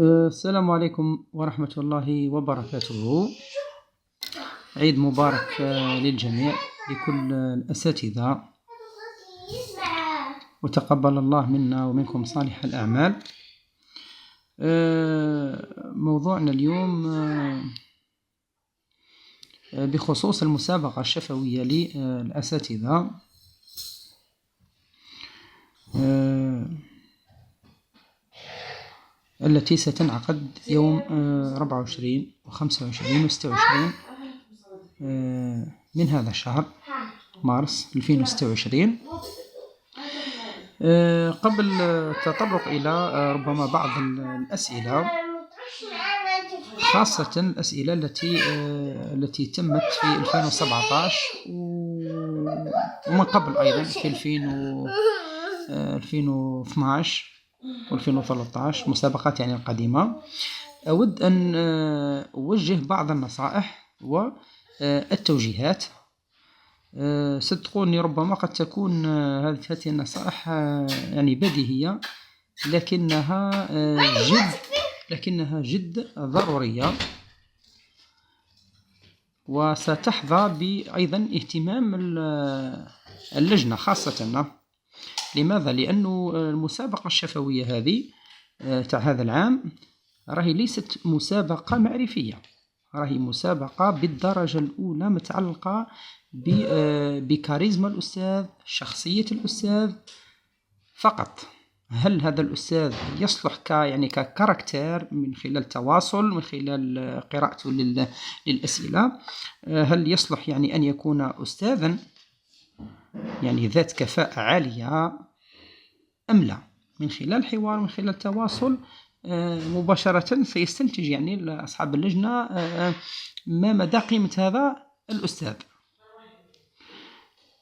السلام عليكم ورحمة الله وبركاته. عيد مبارك للجميع، لكل الأساتذة، وتقبل الله منا ومنكم صالح الأعمال. موضوعنا اليوم بخصوص المسابقة الشفوية للأساتذة التي ستنعقد يوم 24 و25 و26 من هذا الشهر مارس 2026. قبل التطرق إلى ربما بعض الأسئلة، خاصة الأسئلة التي تمت في 2017 ومن قبل أيضا في 2012 و2013 مسابقات يعني القديمة، أود أن أوجه بعض النصائح والتوجيهات. صدقوني ربما قد تكون هذه النصائح يعني بديهية، لكنها جد ضرورية، وستحظى أيضا اهتمام اللجنة خاصة. لماذا؟ لأن المسابقة الشفوية هذه تاع هذا العام راهي ليست مسابقة معرفية، راهي مسابقة بالدرجة الأولى متعلقة بكاريزما الأستاذ، شخصية الأستاذ فقط. هل هذا الأستاذ يصلح ككاركتير من خلال التواصل، من خلال قراءته للأسئلة؟ هل يصلح أن يكون أستاذا ذات كفاءة عالية أم لا؟ من خلال الحوار، من خلال التواصل مباشرة سيستنتج أصحاب اللجنة ما مدى قيمة هذا الأستاذ.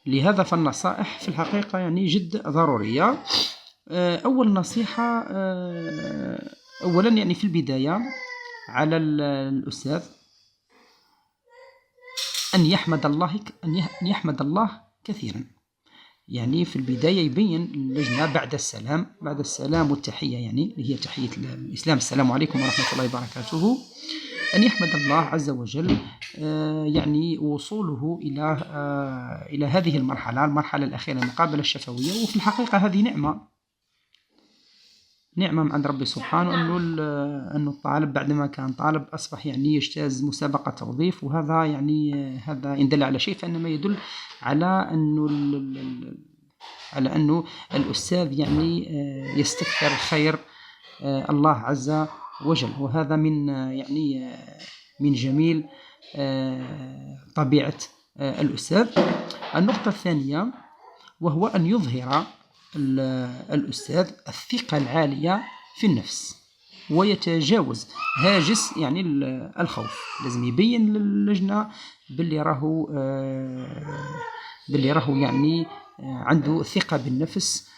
لهذا فالنصائح في الحقيقة جد ضرورية. أول نصيحة، أولا في البداية على الأستاذ أن يحمد الله كثيرا. في البداية يبين اللجنة بعد السلام والتحية، اللي هي تحية الإسلام، السلام عليكم ورحمة الله وبركاته، أن يحمد الله عز وجل وصوله إلى هذه المرحلة الأخيرة، المقابلة الشفوية. وفي الحقيقة هذه نعمة من عند ربي سبحانه، أنه الطالب بعدما كان طالب أصبح يجتاز مسابقة توظيف، وهذا هذا إن دل على شيء فإنما يدل على أنه الأستاذ يستكثر خير الله عز وجل، وهذا من جميل طبيعة الأستاذ. النقطة الثانية وهو أن يظهر الأستاذ الثقة العالية في النفس، ويتجاوز هاجس الخوف. لازم يبين للجنة باللي راهو عنده ثقة بالنفس،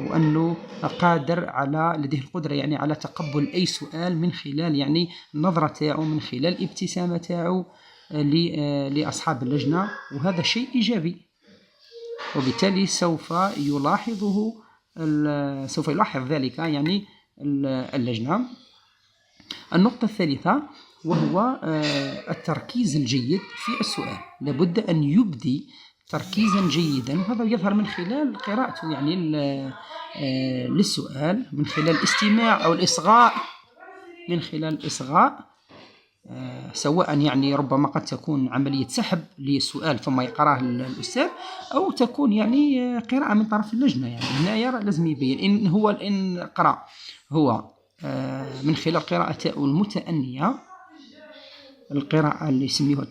وأنه قادر لديه القدرة على تقبل أي سؤال من خلال النظرة تاعو، من خلال ابتسامة تاعو لأصحاب اللجنة، وهذا شيء إيجابي، وبالتالي سوف يلاحظ ذلك اللجنة. النقطة الثالثة وهو التركيز الجيد في السؤال. لابد أن يبدي تركيزا جيدا، وهذا يظهر من خلال قراءته للسؤال، من خلال الاستماع أو الإصغاء. من خلال الإصغاء سواء ربما قد تكون عملية سحب للسؤال ثم يقرأه الأستاذ، أو تكون قراءة من طرف اللجنة. هنا لازم يبين إن قرأ هو من خلال قراءته المتأنية، القراءة اللي يسميها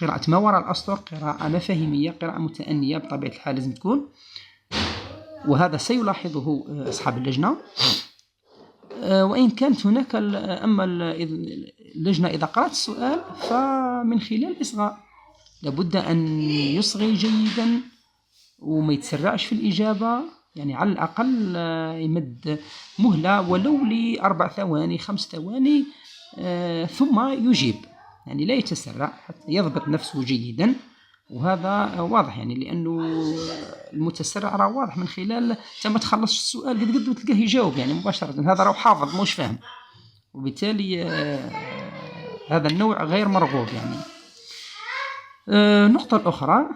قراءة ما وراء الأسطر، قراءة مفاهيمية، قراءة متأنية بطبيعة الحال لازم تكون، وهذا سيلاحظه أصحاب اللجنة. وإن كانت هناك أما اللجنة إذا قرأت السؤال فمن خلال الإصغاء، لابد أن يصغي جيدا وما يتسرعش في الإجابة، على الأقل يمد مهلة ولو ل4 ثواني 5 ثواني ثم يجيب، لا يتسرع حتى يضبط نفسه جيدا. وهذا واضح يعني، لأنه المتسرع راه واضح من خلال ما تخلصش السؤال قد وتلقاه يجاوب يعني مباشرة، هذا راه حافظ مش فاهم، وبالتالي هذا النوع غير مرغوب يعني. النقطة الأخرى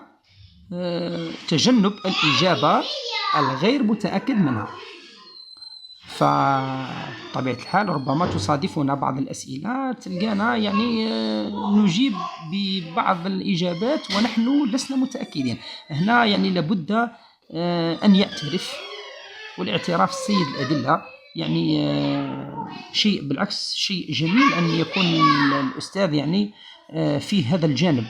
تجنب الإجابة الغير متأكد منها. فطبيعة الحال ربما تصادفنا بعض الأسئلة تلقانا يعني نجيب ببعض الإجابات ونحن لسنا متأكدين. هنا يعني لابد أن يعترف، والاعتراف سيد الأدلة يعني شيء بالعكس شيء جميل أن يكون الأستاذ يعني في هذا الجانب،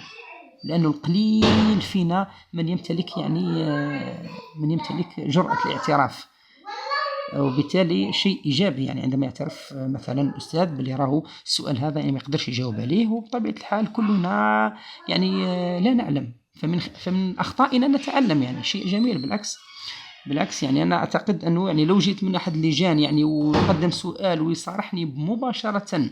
لأنه القليل فينا من يمتلك يعني من يمتلك جرأة الاعتراف، وبالتالي شيء إيجابي يعني عندما يعترف مثلا الأستاذ بلي راهو السؤال هذا يعني ما يقدرش يجاوب عليه. وبطبيعة الحال كلنا يعني لا نعلم، فمن أخطائنا نتعلم يعني شيء جميل. بالعكس يعني أنا أعتقد أنه يعني لو جيت من أحد اللجان يعني وقدم سؤال ويصارحني مباشرة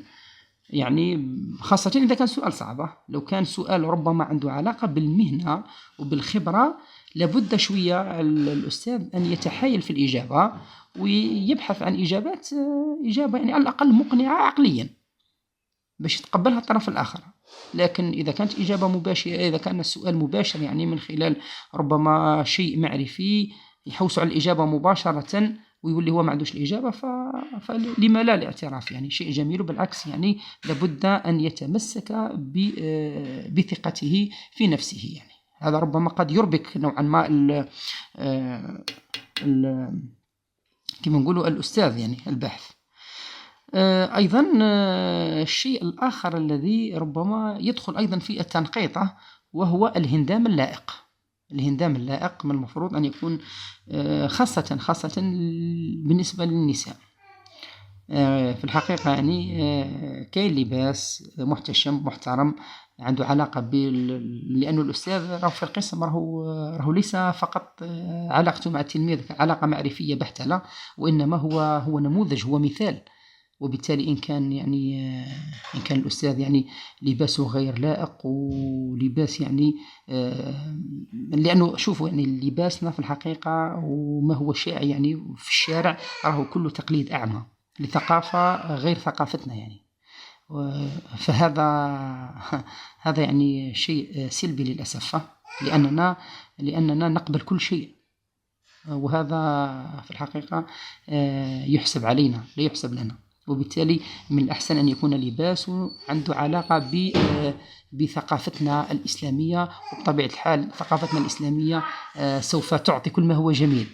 يعني، خاصة إذا كان سؤال صعب، لو كان سؤال ربما عنده علاقة بالمهنة وبالخبرة لابد شوية الأستاذ أن يتحايل في الإجابة ويبحث عن إجابة يعني على الأقل مقنعة عقليا باش يتقبلها الطرف الآخر. لكن إذا كانت إجابة مباشرة، إذا كان السؤال مباشر يعني من خلال ربما شيء معرفي يحوس على الإجابة مباشرة ويولي هو ما عندوش الإجابة، فلما لا الاعتراف يعني شيء جميل. بالعكس يعني لابد أن يتمسك بثقته في نفسه يعني. هذا ربما قد يربك نوعا ما كما نقولوا الأستاذ يعني الباحث. أيضا الشيء الآخر الذي ربما يدخل أيضا في التنقيط وهو الهندام اللائق. الهندام اللائق من المفروض أن يكون خاصة بالنسبة للنساء. في الحقيقة يعني كاين لباس محتشم محترم عنده علاقة لأنه الأستاذ راه في القسم راهو ليس فقط علاقته مع التلميذ علاقة معرفية بحتة، لا، وإنما هو نموذج، هو مثال. وبالتالي إن كان الأستاذ يعني لباسه غير لائق ولباس يعني لأنه شوفوا يعني لباسنا في الحقيقة وما هو شائع يعني في الشارع راهو كله تقليد أعمى لثقافة غير ثقافتنا يعني. فهذا يعني شيء سلبي للأسف، لأننا نقبل كل شيء، وهذا في الحقيقة يحسب علينا لا يحسب لنا. وبالتالي من الأحسن أن يكون لباس عنده علاقة بثقافتنا الإسلامية، وبطبيعة الحال ثقافتنا الإسلامية سوف تعطي كل ما هو جميل.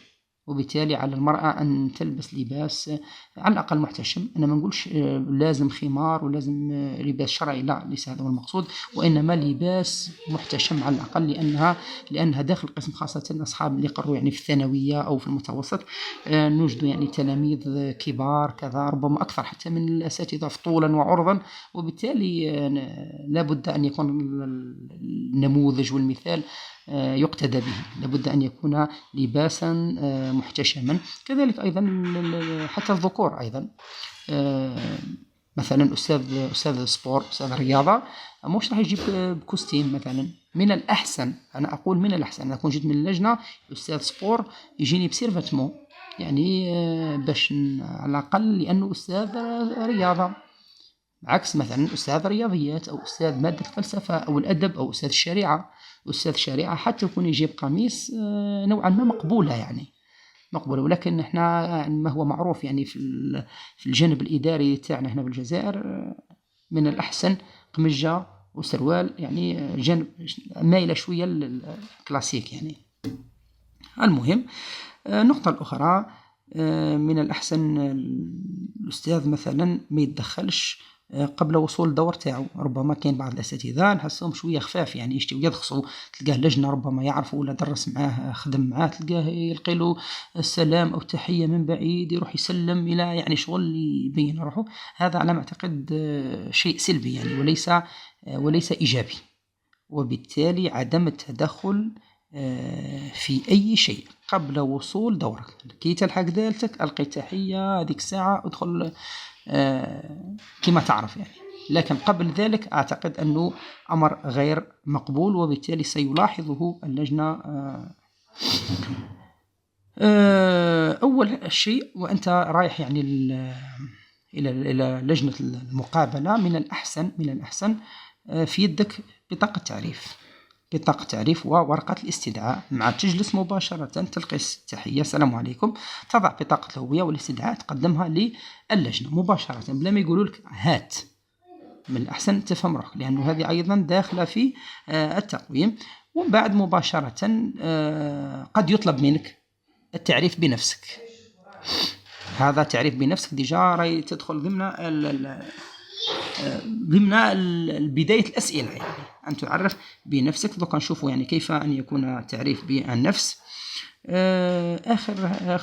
وبالتالي على المرأة أن تلبس لباس على الأقل محتشم. أنا ما نقولش لازم خمار ولازم لباس شرعي، لا، ليس هذا هو المقصود، وإنما لباس محتشم على الأقل، لأنها داخل القسم خاصة أصحاب اللي قروا يعني في الثانوية أو في المتوسط نوجد يعني تلاميذ كبار كذا ربما أكثر حتى من الأساتذة طولا وعرضا. وبالتالي لابد أن يكون النموذج والمثال يقتدى به، لابد أن يكون لباسا محتشما. كذلك أيضا حتى الذكور أيضا، مثلا أستاذ السبور أستاذ الرياضة مش راح يجيب بكوستيم مثلا. من الأحسن، أنا أقول من الأحسن، أنا أكون جيت من اللجنة أستاذ سبور يجيني بسيرفاتمون يعني باش على الأقل، لأنه أستاذ رياضة، عكس مثلا أستاذ رياضيات أو أستاذ مادة الفلسفة أو الأدب أو أستاذ الشريعة. أستاذ الشريعة حتى يكون يجيب قميص نوعا ما مقبولة يعني مقبولة، ولكن احنا يعني ما هو معروف يعني في الجانب الإداري تاعنا هنا بالجزائر من الأحسن قمجة وسروال يعني جانب مايلة شوية الكلاسيك يعني. المهم النقطة الأخرى من الأحسن الأستاذ مثلا ما يتدخلش قبل وصول الدور تاعو. ربما كاين بعض الأساتذة نحسهم شوية خفاف يعني يشتيو يدخصوا، تلقاه لجنة ربما يعرفوا ولا درس معاه خدم معاه، تلقاه يلقي له السلام أو تحية من بعيد يروح يسلم إلى يعني شغل يبين روحه. هذا على ما أعتقد شيء سلبي يعني وليس إيجابي. وبالتالي عدم التدخل في أي شيء قبل وصول دورك. كي تلحق دالتك ألقي تحية هذيك الساعة ادخل كما تعرف يعني. لكن قبل ذلك أعتقد أنه أمر غير مقبول، وبالتالي سيلاحظه اللجنة. أول شيء وأنت رايح يعني إلى لجنة المقابلة، من الأحسن في يدك بطاقة تعريف وورقة الاستدعاء، مع تجلس مباشرة تلقي التحية السلام عليكم، تضع بطاقة الهوية والاستدعاء تقدمها للجنة مباشرة بلا ما يقولوا لك هات. من الأحسن تفهم روحك، لأنه هذه أيضا داخلة في التقويم. ومن بعد مباشرة قد يطلب منك التعريف بنفسك. هذا تعريف بنفسك ديجا راهي تدخل ضمن بداية الأسئلة، يعني أن تعرف بنفسك. دوكا نشوفوا يعني كيف أن يكون تعريف بالنفس.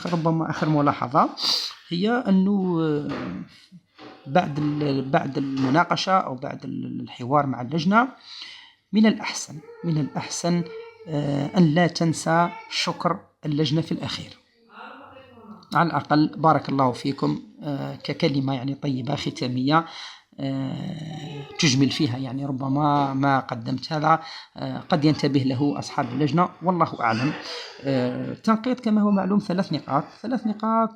ربما آخر ملاحظة هي أنه بعد المناقشة أو بعد الحوار مع اللجنة، من الأحسن أن لا تنسى شكر اللجنة في الأخير، على الأقل بارك الله فيكم، ككلمة يعني طيبة ختامية تجمل فيها يعني ربما ما قدمت. هذا قد ينتبه له أصحاب اللجنة، والله أعلم. التنقيط كما هو معلوم 3 نقاط،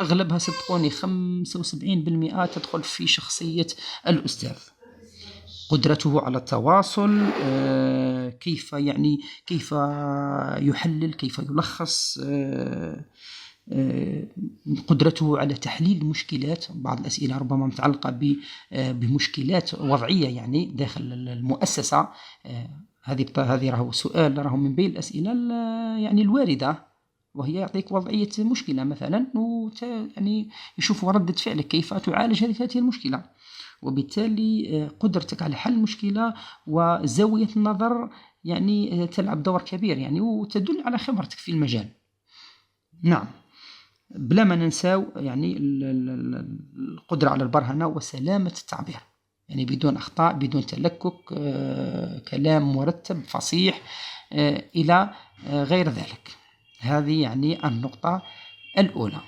أغلبها صدقوني 75% تدخل في شخصية الأستاذ، قدرته على التواصل، كيف يحلل، كيف يلخص، قدرته على تحليل المشكلات. بعض الأسئلة ربما متعلقة بمشكلات وضعية يعني داخل المؤسسة. هذه راهو سؤال راهو من بين الأسئلة يعني الواردة، وهي يعطيك وضعية مشكلة مثلا، يعني يشوف ردة فعلك كيف تعالج هذه المشكلة، وبالتالي قدرتك على حل المشكلة وزاوية النظر يعني تلعب دور كبير يعني، وتدل على خبرتك في المجال. نعم، بلا ما ننساو يعني القدرة على البرهنة وسلامة التعبير، يعني بدون أخطاء، بدون تلكك، كلام مرتب فصيح إلى غير ذلك. هذه يعني النقطة الأولى.